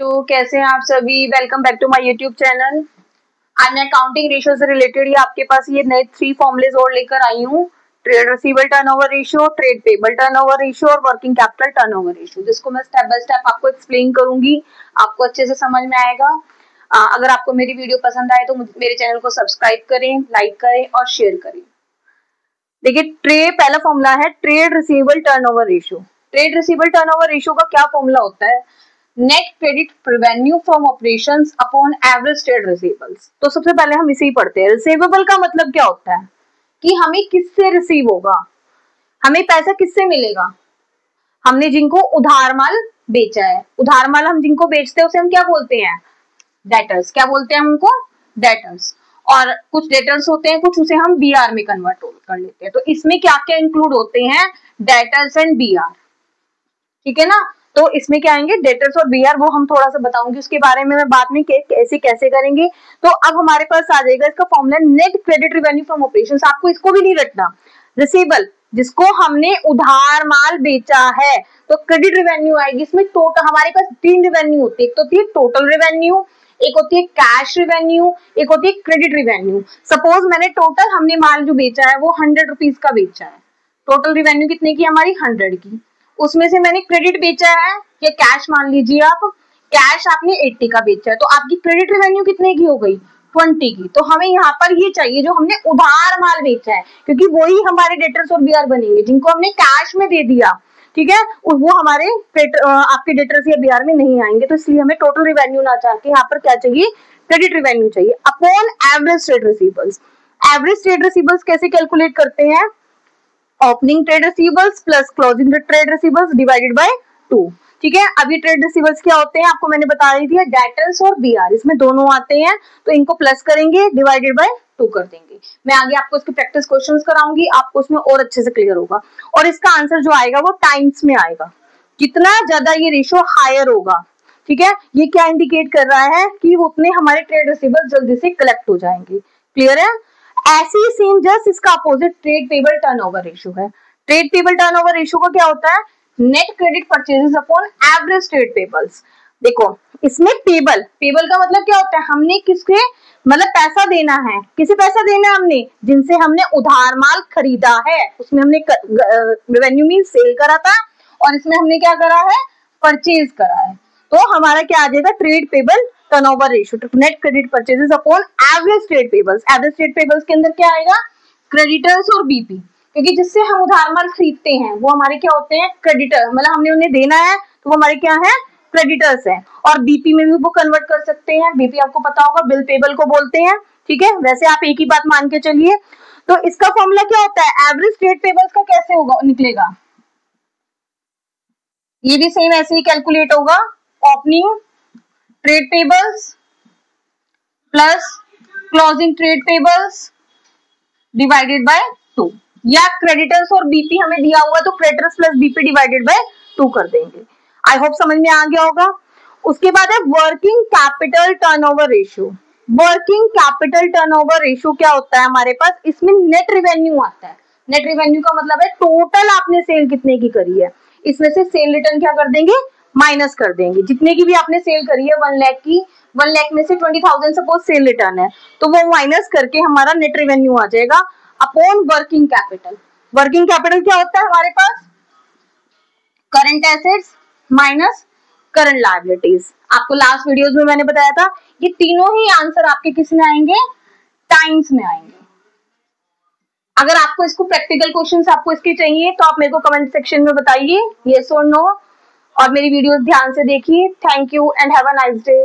तो कैसे हैं आप सभी। Welcome back to my YouTube channel. आज मैं अकाउंटिंग रेशियो से रिलेटेड ही आपके पास ये नए 3 फॉर्मूलेज और लेकर आई हूँ। Trade receivable turnover ratio, trade payable turnover ratio और वर्किंग कैपिटल टर्नओवर रेशियो, जिसको मैं स्टेप बाय स्टेप आपको एक्सप्लेन करूंगी, आपको अच्छे से समझ में आएगा। अगर आपको मेरी वीडियो पसंद आए तो मेरे चैनल को सब्सक्राइब करें, लाइक करें और शेयर करें। देखिए, पहला फॉर्मूला है trade receivable turnover ratio. Trade receivable turnover ratio का क्या फॉर्मूला होता है? Net credit revenue from operations upon average trade receivables. तो सबसे पहले हम इसे ही पढ़ते हैं। रिसीवेबल का मतलब क्या होता है कि हमें किससे रिसीव होगा, हमें पैसा किससे मिलेगा। हमने जिनको उधार माल बेचा है, उधार माल हम जिनको बेचते हैं उसे हम क्या बोलते हैं? डेटर्स। क्या बोलते हैं उनको? डेटर्स। और कुछ डेटर्स होते हैं, कुछ उसे हम बीआर में कन्वर्ट कर लेते हैं। तो इसमें क्या क्या इंक्लूड होते हैं? Debtors and BR. ठीक है ना। तो इसमें क्या आएंगे? डेटर्स और बीआर, वो हम थोड़ा सा बताऊंगी उसके बारे में मैं बाद में कैसे करेंगे। तो अब हमारे पास आ जाएगा इसका formula net credit revenue from operations. आपको इसको भी नहीं रटना। रिसीवेबल जिसको हमने उधार माल बेचा है तो क्रेडिट रेवेन्यू आएगी। इसमें टोटल हमारे पास 3 रेवेन्यू होती है। एक तो होती है टोटल रेवेन्यू, एक होती है कैश रेवेन्यू, एक होती है क्रेडिट रेवेन्यू। सपोज मैंने टोटल हमने माल जो बेचा है वो 100 रुपीज का बेचा है। टोटल रेवेन्यू कितने की? हमारी 100 की। उसमें से मैंने क्रेडिट बेचा है या कैश मान लीजिए आप, कैश आपने 80 का बेचा है, तो आपकी क्रेडिट रेवेन्यू कितने की हो गई? 20 की। तो हमें यहाँ पर ये चाहिए जो हमने उधार माल बेचा है, क्योंकि वही हमारे डेटर्स और बीआर बनेंगे। जिनको हमने कैश में दे दिया, ठीक है, वो हमारे आपके डेटर्स या बीआर में नहीं आएंगे। तो इसलिए हमें टोटल रेवेन्यू ना चाह के यहाँ पर क्या चाहिए? क्रेडिट रेवेन्यू चाहिए upon average trade receivables. Average trade receivables कैसे कैलकुलेट करते हैं? Opening trade receivables plus closing trade receivables divided by 2। ठीक है। अभी ट्रेड रिसीवेबल्स क्या होते हैं आपको मैंने बता दी थी, डेटर्स और बीआर, इसमें दोनों आते हैं। तो इनको प्लस करेंगे, डिवाइडेड बाय 2 कर देंगे। मैं आगे आपको इसके प्रैक्टिस क्वेश्चंस कराऊंगी, आपको उसमें और अच्छे से क्लियर होगा। और इसका आंसर जो आएगा वो टाइम्स में आएगा। जितना ज्यादा ये रेशियो हायर होगा, ठीक है, ये क्या इंडिकेट कर रहा है कि उतने हमारे ट्रेड रिसीवेबल्स जल्दी से कलेक्ट हो जाएंगे। क्लियर है। ऐसी सेम जस्ट इसका opposite trade payable turnover ratio है। ट्रेड पेबल टर्नओवर रेशियो का क्या होता है? Net credit purchases upon average trade payables. देखो, इसमें पेबल का मतलब क्या होता है? हमने किसके मतलब पैसा देना है, किसे पैसा देना है? हमने जिनसे हमने उधार माल खरीदा है, उसमें हमने रेवेन्यू मीन सेल करा था, और इसमें हमने क्या करा है? परचेज करा है। तो हमारा क्या आ जाएगा? Trade payable turnover ratio, net credit purchases upon average trade payables. Average trade payables के अंदर क्या आएगा? क्रेडिटर्स और बीपी, क्योंकि जिससे हम उधार माल खरीदते हैं वो हमारे क्या होते हैं? क्रेडिटर। मतलब हमने उन्हें देना है तो वो हमारे क्या है? क्रेडिटर्स हैं। और बीपी में भी वो कन्वर्ट कर सकते हैं। बीपी आपको पता होगा बिल पेबल को बोलते हैं। ठीक है, वैसे आप एक ही बात मान के चलिए। तो इसका फॉर्मूला क्या होता है? एवरेज ट्रेड पेबल्स का कैसे होगा निकलेगा? ये भी सेम ऐसे ही कैलकुलेट होगा। Opening trade payables plus closing trade payables divided by 2, या क्रेडिटर्स और बीपी हमें दिया हुआ तो creditors plus BP divided by 2 कर देंगे। आई होप समझ में आ गया होगा। उसके बाद है working capital turnover ratio. Working capital turnover ratio क्या होता है हमारे पास? इसमें नेट रेवेन्यू आता है। नेट रेवेन्यू का मतलब है टोटल आपने सेल कितने की करी है, इसमें से सेल रिटर्न क्या कर देंगे? माइनस कर देंगे। जितने की भी आपने सेल करी है 1 लाख की, 1 लाख में से 20,000 सपोज सेल रिटर्न है, तो वो माइनस करके हमारा नेट रेवेन्यू आ जाएगा upon working capital. Working capital क्या होता है हमारे पास? Current assets minus current liabilities. आपको लास्ट वीडियोस में मैंने बताया था ये तीनों ही आंसर आपके किस में आएंगे? टाइम्स में आएंगे। अगर आपको इसको प्रैक्टिकल क्वेश्चंस आपको इसके चाहिए तो आप मेरे को कमेंट सेक्शन में बताइए, यस और नो, और मेरी वीडियोस ध्यान से देखिए। Thank you and have a nice day.